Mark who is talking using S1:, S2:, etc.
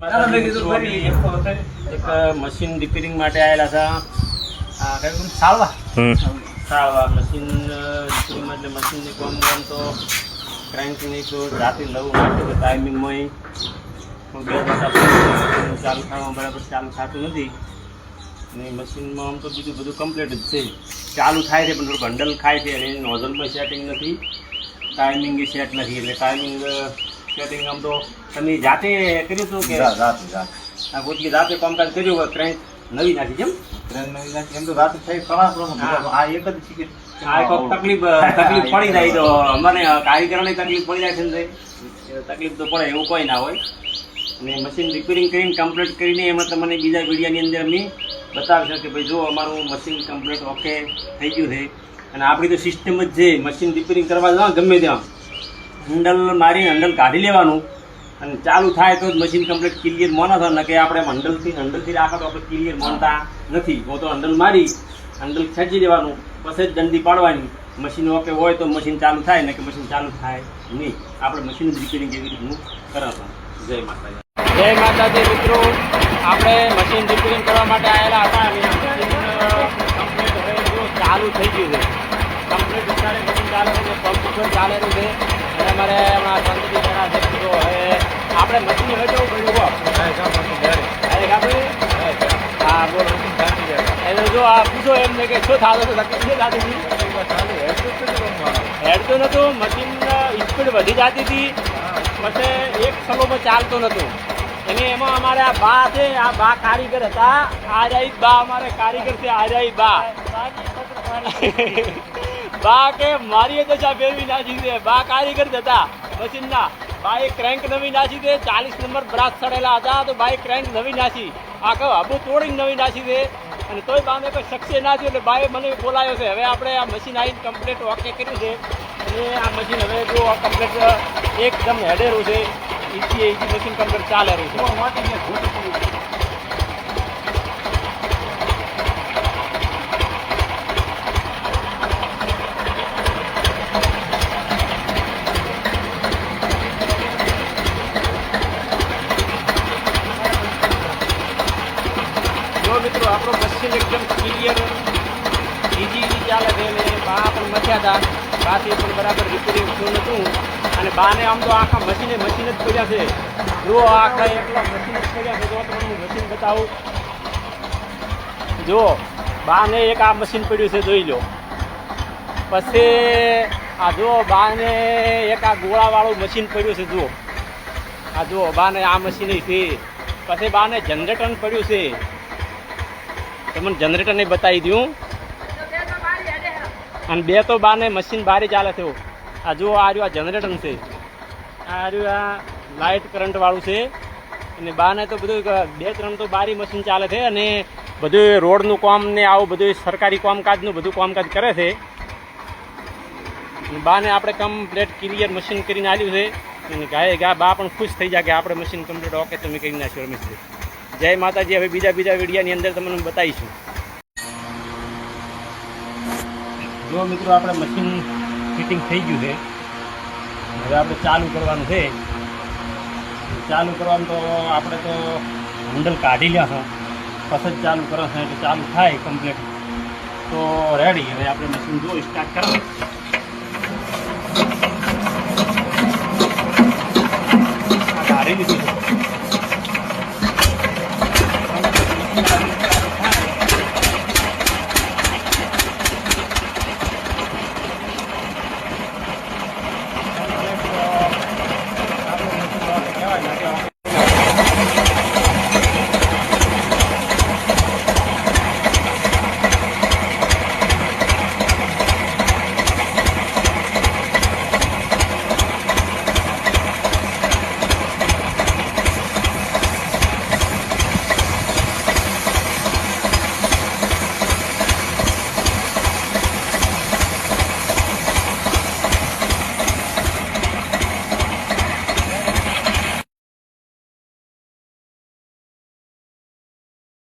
S1: એક machine repairing માટે આવેલા હતા. સાળવા મશીન રિપેરિંગ એટલે મશીનની કામ તો ક્રેન્કની તો જાતે લવું માટે ટાઈમિંગમાં ચાલુ થવામાં બરાબર ચાલુ થતું નથી અને મશીનમાં આમ તો બીજું બધું કમ્પ્લીટ જ છે. ચાલુ થાય છે પણ થોડુંક હંડલ ખાય છે અને નોઝલમાં સેટિંગ નથી, ટાઈમિંગ સેટ નથી. એટલે ટાઈમિંગ સેટિંગ આમ તો તમે જાતે કર્યું હતું કે પોતની જાતે કામકાજ કર્યું હોય? ક્રેન્ક નવી નાખી જેમ
S2: એમ તો રાત થઈ આ એક જ છે.
S1: તકલીફ પડી જાય તો અમારે કારીગરોની તકલીફ પડી જાય છે ને તકલીફ તો પડે એવું કોઈ ના હોય. અને મશીન રિપેરિંગ કરીને કમ્પ્લીટ કરીને એમાં તમને બીજા વિડીયોની અંદર અમે બતાવશે કે ભાઈ જો અમારું મશીન કમ્પ્લીટ ઓકે થઈ ગયું છે. અને આપણી તો સિસ્ટમ જ છે, મશીન રિપેરિંગ કરવા જાઓ ગમે ત્યાં હેન્ડલ મારી હેન્ડલ કાઢી લેવાનું અને ચાલુ થાય તો જ મશીન કમ્પ્લીટ ક્લિયર મોનો થાય. ને કે આપણે હેન્ડલથી રાખો તો આપણે ક્લિયર મોનતા નથી. હું તો હેન્ડલ મારી હેન્ડલ ખેંચી દેવાનું પછી જ દંડી પાડવાની. મશીન ઓકે હોય તો મશીન ચાલુ થાય ને કે મશીન ચાલુ થાય નહીં. આપણે મશીન રિપેરિંગ એવી રીતનું કરાવવાનું. જય માતાજી. જય માતાજી મિત્રો, આપણે મશીન રિપેરિંગ કરવા માટે આવેલા હતા અને કમ્પ્લીટ હવે જો ચાલુ થઈ ગયું છે. કમ્પ્લીટ અત્યારે મશીન ચાલે છે, પંપ ઉપર ચાલેલું છે. અને અમારે હમણાં શાંતિથી જણા છે તો હવે આપણે મશીન હવે જવું પડ્યું હા બોલો. એટલે જો આ પૂછો એમને કે શું થતું હતું, તકલીફ થતી હતી? હેડતું નહોતું, મશીન સ્પીડ વધી જતી હતી, પછી એક સ્લોમાં ચાલતું નહોતું. અને એમાં અમારે આ બા છે, આ બા કારીગર હતા. આ રહી બા અમારે કારીગર છે, આ રહી બા બા કે મારી દશા ફેરવી નાખી છે. બા કારીગર જ હતા મશીનના. બાએ ક્રેન્ક નવી નાખી છે. 40 નંબર બ્રાસ ચડેલા હતા તો બાએ ક્રેન્ક નવી નાખી, આખો હબુ તોડીને નવી નાખી છે. અને તોય બાને કોઈ સક્સેસ ના થયું એટલે બાએ મને બોલાવ્યો છે. હવે આપણે આ મશીન આવીને કમ્પ્લીટ ઓકે કર્યું છે. અને આ મશીન હવે જો કમ્પ્લીટ એકદમ હેડેરું છે, ઇઝી મશીન કમ્પ્લીટ ચાલે રહ્યું છે. મિત્રો આપણું મશીન એકદમ ક્લિયર ઇઝી ચાલે છે. અને બા પણ મચ્યા હતા, બાથી પણ બરાબર રિપેરિંગ થયું નહોતું. અને બાને આમ તો આખા મશીન જ પડ્યા છે. જો આખા એકલા મશીન જ પડ્યા છે. જો તમને હું મશીન બતાવું, જો બાને એક આ મશીન પડ્યું છે જોઈ લો. પછી આ જો બાને એક આ ગોળાવાળું મશીન પડ્યું છે. જુઓ આ જુઓ બાને આ મશીન છે. પછી બાને જનરેટર પડ્યું છે. તમને જનરેટર ને બતાવી દઉં. અને બે તો બાને મશીન બારી ચાલે છે. આ જુઓ આ રહ્યું આ જનરેટર છે, આ રહ્યું આ લાઇટ કરંટ વાળું છે. અને બાને તો બધું 2-3 તો બારી મશીન ચાલે છે. અને બધું રોડનું કામ ને આવું બધું સરકારી કામકાજનું બધું કામકાજ કરે છે. બાને આપણે કમ્પ્લીટ ક્લિયર મશીન કરીને આવ્યું છે. અને ગાય બા પણ ખુશ થઈ જાય કે આપણે મશીન કમ્પ્લીટ ઓકે તમે કરી નાખ્યું રમેશભાઈ. જય માતાજી. હવે બીજા વિડીયોની અંદર તમને બતાવીશું. જો મિત્રો આપણે મશીન ફિટિંગ થઈ ગયું છે. હવે આપણે ચાલુ કરવાનું છે. ચાલુ કરવાનું તો આપણે તો હેન્ડલ કાઢી લ્યા છો પછી જ ચાલુ કરો છો એટલે ચાલુ થાય કમ્પ્લીટ તો રેડી. હવે આપણે મશીન જો સ્ટાર્ટ કરો. કાઢી લીધું છે.